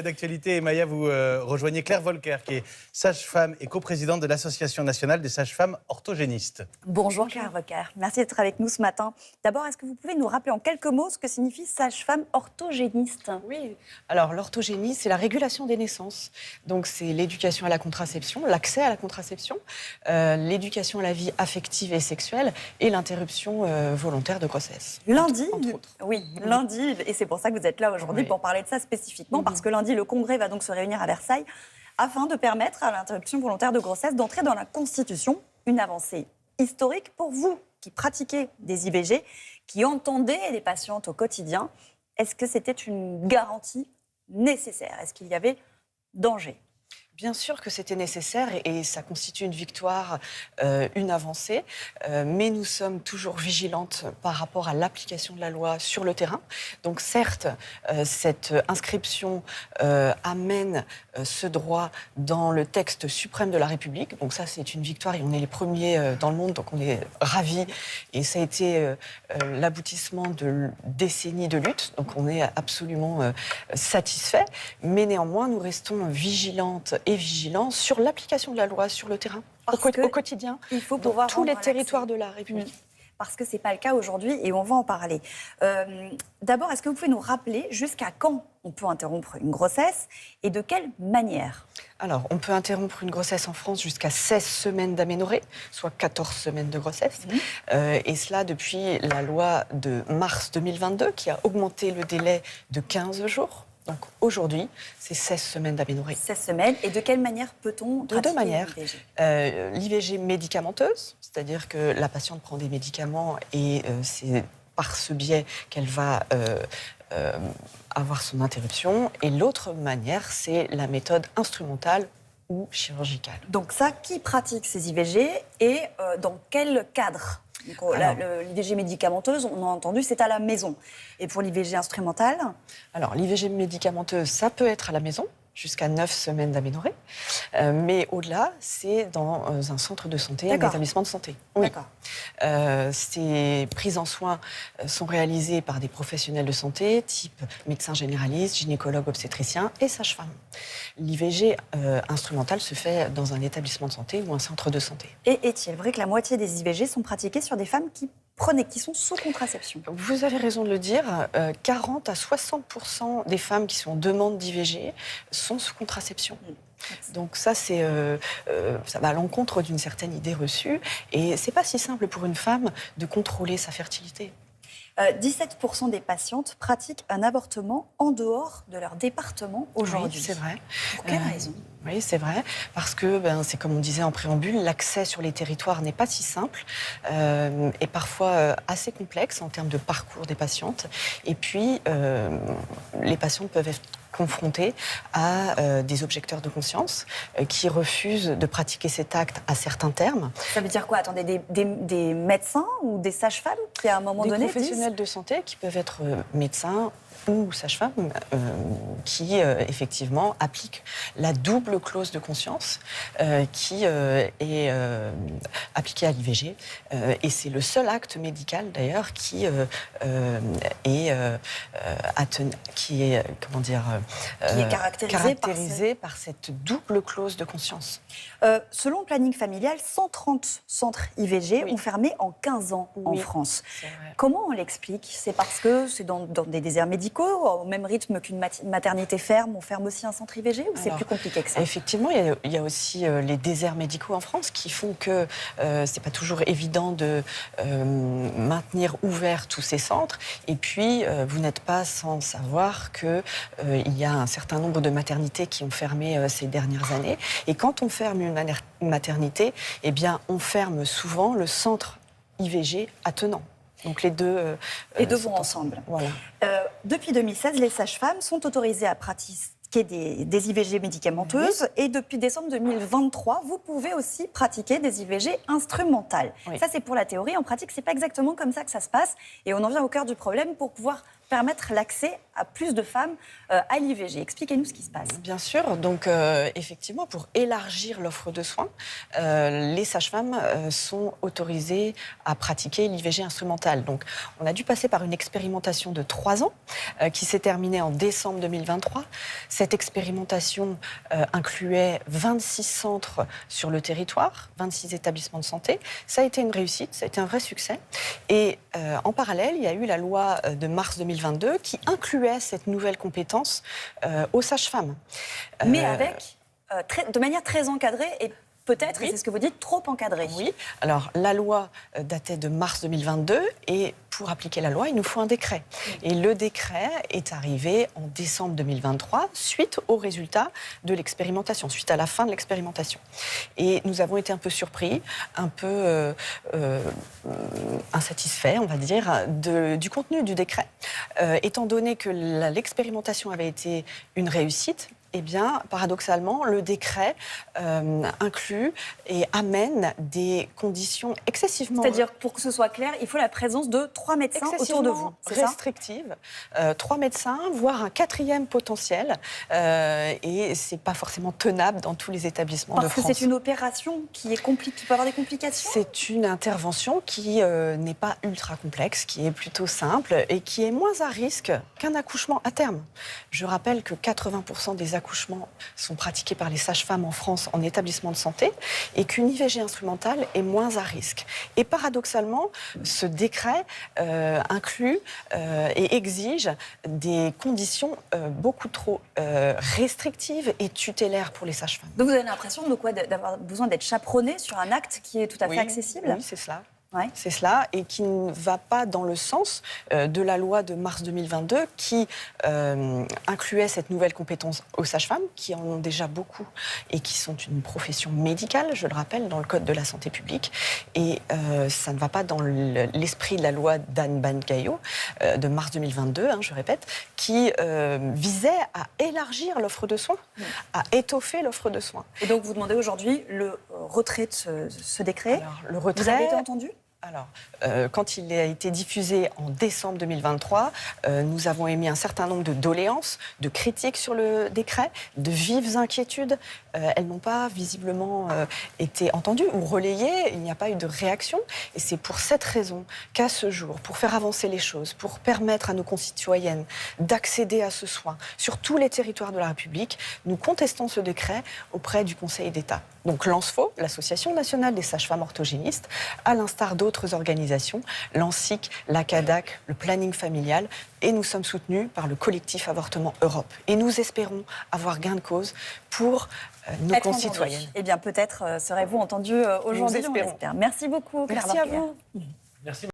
D'actualité, Maya, vous rejoignez Claire Volcker, qui est sage-femme et coprésidente de l'Association nationale des sages-femmes orthogénistes. Bonjour Claire Volcker, merci d'être avec nous ce matin. D'abord, est-ce que vous pouvez nous rappeler en quelques mots ce que signifie sage-femme orthogéniste? Oui, alors l'orthogénie, c'est la régulation des naissances. Donc c'est l'éducation à la contraception, l'accès à la contraception, l'éducation à la vie affective et sexuelle et l'interruption volontaire de grossesse. Lundi, entre autres. oui, lundi, et c'est pour ça que vous êtes là aujourd'hui pour parler de ça spécifiquement, parce que lundi, le Congrès va donc se réunir à Versailles afin de permettre à l'interruption volontaire de grossesse d'entrer dans la Constitution, une avancée historique pour vous qui pratiquez des IVG, qui entendez les patientes au quotidien. Est-ce que c'était une garantie nécessaire? Est-ce qu'il y avait danger? Bien sûr que c'était nécessaire et ça constitue une victoire, une avancée, mais nous sommes toujours vigilantes par rapport à l'application de la loi sur le terrain. Donc certes, cette inscription amène ce droit dans le texte suprême de la République. Donc ça, c'est une victoire et on est les premiers dans le monde, donc on est ravis. Et ça a été l'aboutissement de décennies de lutte, donc on est absolument satisfaits. Mais néanmoins, nous restons vigilantes et vigilants sur l'application de la loi sur le terrain, au quotidien, il faut dans pouvoir tous les rendre territoires de la République. Parce que ce n'est pas le cas aujourd'hui et on va en parler. D'abord, est-ce que vous pouvez nous rappeler jusqu'à quand on peut interrompre une grossesse et de quelle manière? Alors, on peut interrompre une grossesse en France jusqu'à 16 semaines d'aménorrhée, soit 14 semaines de grossesse. Et cela depuis la loi de mars 2022 qui a augmenté le délai de 15 jours. Donc aujourd'hui, c'est 16 semaines d'aménorrhée. 16 semaines. Et de quelle manière peut-on pratiquer De deux manières. l'IVG? L'IVG médicamenteuse, c'est-à-dire que la patiente prend des médicaments et c'est par ce biais qu'elle va avoir son interruption. Et l'autre manière, c'est la méthode instrumentale ou chirurgicale. Donc ça, qui pratique ces IVG et dans quel cadre? L'IVG médicamenteuse, on a entendu, c'est à la maison. Et pour l'IVG instrumentale? Alors, l'IVG médicamenteuse, ça peut être à la maison, jusqu'à 9 semaines d'aménorrhée. Mais au-delà, c'est dans un centre de santé, un établissement de santé. Oui. Ces prises en soins sont réalisées par des professionnels de santé, type médecin généraliste, gynécologue, obstétricien et sage-femme. L'IVG instrumentale se fait dans un établissement de santé ou un centre de santé. Et est-il vrai que la moitié des IVG sont pratiquées sur des femmes qui sont sous contraception? Vous avez raison de le dire, 40 à 60% des femmes qui sont en demande d'IVG sont sous contraception. Donc ça, ça va à l'encontre d'une certaine idée reçue. Et c'est pas si simple pour une femme de contrôler sa fertilité. 17% des patientes pratiquent un avortement en dehors de leur département aujourd'hui. Oui, c'est vrai. Pour quelle raison? Oui, c'est vrai, parce que c'est comme on disait en préambule, l'accès sur les territoires n'est pas si simple et parfois assez complexe en termes de parcours des patientes. Et puis, les patientes peuvent être confrontées à des objecteurs de conscience qui refusent de pratiquer cet acte à certains termes. Ça veut dire quoi? Attendez, des médecins ou des sages-femmes qui, à un moment donné, des professionnels de santé qui peuvent être médecins ou sages-femmes qui, effectivement, appliquent la double clause de conscience qui est appliquée à l'IVG. Et c'est le seul acte médical, d'ailleurs, qui est caractérisé par cette double clause de conscience. Selon le planning familial, 130 centres IVG ont fermé en 15 ans en France. Comment on l'explique? C'est parce que c'est dans des déserts médicaux, au même rythme qu'une maternité ferme, on ferme aussi un centre IVG, ou c'est plus compliqué que ça? Effectivement, il y a aussi les déserts médicaux en France qui font que c'est pas toujours évident de maintenir ouverts tous ces centres. Et puis, vous n'êtes pas sans savoir qu'il y a un certain nombre de maternités qui ont fermé ces dernières années. Et quand on ferme une maternité, eh bien, on ferme souvent le centre IVG attenant. Donc les deux vont ensemble. Voilà. Depuis 2016, les sages-femmes sont autorisées à pratiquer des IVG médicamenteuses. Et depuis décembre 2023, vous pouvez aussi pratiquer des IVG instrumentales. Ça, c'est pour la théorie. En pratique, c'est pas exactement comme ça que ça se passe. Et on en vient au cœur du problème. Pour pouvoir permettre l'accès à plus de femmes à l'IVG. Expliquez-nous ce qui se passe. Bien sûr, donc effectivement, pour élargir l'offre de soins, les sages-femmes sont autorisées à pratiquer l'IVG instrumentale. Donc on a dû passer par une expérimentation de 3 ans qui s'est terminée en décembre 2023. Cette expérimentation incluait 26 centres sur le territoire, 26 établissements de santé. Ça a été une réussite, ça a été un vrai succès. Et en parallèle, il y a eu la loi de mars 2022 qui incluait cette nouvelle compétence aux sages-femmes. Mais avec, de manière très encadrée et peut-être, oui. et c'est ce que vous dites, trop encadrée. Oui, alors la loi datait de mars 2022 et pour appliquer la loi, il nous faut un décret. Et le décret est arrivé en décembre 2023 suite aux résultats de l'expérimentation, suite à la fin de l'expérimentation. Et nous avons été un peu surpris, un peu insatisfaits, on va dire, du contenu du décret. Étant donné que l'expérimentation avait été une réussite, eh bien, paradoxalement, le décret inclut et amène des conditions excessivement... C'est-à-dire, pour que ce soit clair, il faut la présence de 3 médecins autour de vous, c'est ça ? restrictives, 3 médecins, voire un 4e potentiel. Et ce n'est pas forcément tenable dans tous les établissements de France. Parce que c'est une opération qui est compliquée, qui peut avoir des complications ? C'est une intervention qui n'est pas ultra complexe, qui est plutôt simple et qui est moins à risque qu'un accouchement à terme. Je rappelle que 80% des accouchements sont pratiqués par les sages-femmes en France en établissement de santé et qu'une IVG instrumentale est moins à risque. Et paradoxalement, ce décret inclut et exige des conditions beaucoup trop restrictives et tutélaires pour les sages-femmes. Donc vous avez l'impression de quoi, d'avoir besoin d'être chaperonné sur un acte qui est tout à fait accessible ? Oui, c'est cela. Ouais. C'est cela, et qui ne va pas dans le sens de la loi de mars 2022 qui incluait cette nouvelle compétence aux sages-femmes, qui en ont déjà beaucoup et qui sont une profession médicale, je le rappelle, dans le Code de la santé publique. Et ça ne va pas dans l'esprit de la loi d'Anne Bangaillot de mars 2022, je répète, qui visait à élargir l'offre de soins, à étoffer l'offre de soins. Et donc vous demandez aujourd'hui le retrait de ce décret. Alors, le retrait... Vous avez été entendu ? Alors, quand il a été diffusé en décembre 2023, nous avons émis un certain nombre de doléances, de critiques sur le décret, de vives inquiétudes. Elles n'ont pas visiblement été entendues ou relayées. Il n'y a pas eu de réaction. Et c'est pour cette raison qu'à ce jour, pour faire avancer les choses, pour permettre à nos concitoyennes d'accéder à ce soin sur tous les territoires de la République, nous contestons ce décret auprès du Conseil d'État. Donc l'ANSFO, l'Association nationale des sages-femmes orthogénistes, à l'instar d'autres organisations, l'ANSIC, la CADAC, le planning familial, et nous sommes soutenus par le collectif Avortement Europe. Et nous espérons avoir gain de cause pour nos concitoyennes. Eh bien, peut-être serez-vous entendu aujourd'hui, on l'espère. Merci beaucoup, Claire Merci à Volker. vous. Merci.